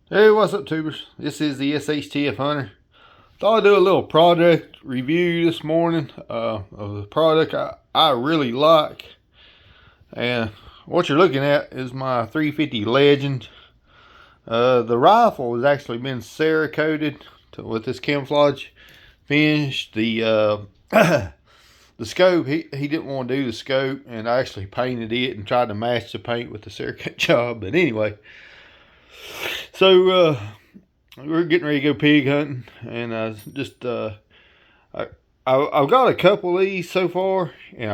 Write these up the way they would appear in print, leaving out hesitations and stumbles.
Hey, what's up, tubers? This is the SHTF Hunter. Thought I'd do a little product review this morning of the product I really like. And what you're looking at is my 350 Legend. The rifle has actually been Cerakoted with this camouflage finish. The the scope, he didn't want to do the scope, and I actually painted it and tried to match the paint with the Cerakote job. But anyway, so we're getting ready to go pig hunting, and I've got a couple of these so far, and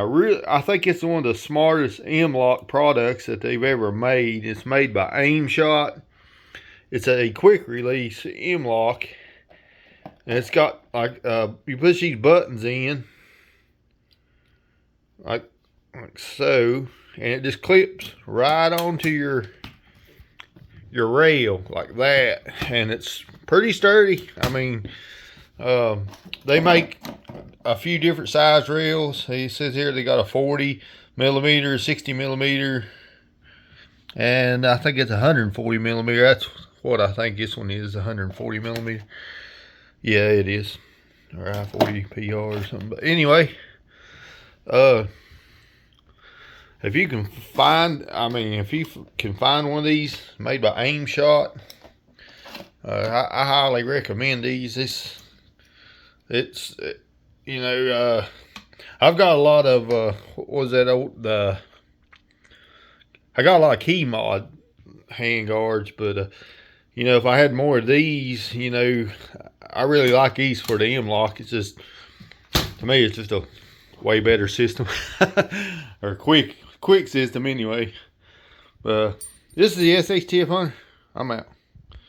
I think it's one of the smartest M-Lok products that they've ever made. It's made by M-Shot. It's a quick release M-Lok, and it's got like you push these buttons in like so, and it just clips right onto your rail like that, and it's pretty sturdy. I mean, they make a few different size rails. He says here they got a 40 millimeter, 60 millimeter, and I think it's 140 millimeter. That's what I think this one is, 140 millimeter. Yeah, it is, or I-40 PR or something. But anyway, if you can find, if you can find one of these made by M-Shot, I highly recommend these. It's you know, I've got a lot of what was that old I got a lot of key mod hand guards, but you know, if I had more of these, you know, I really like these for the M-Lok. It's just, to me, it's just a way better system or quick system anyway. This is the SHTF Hunter. I'm out.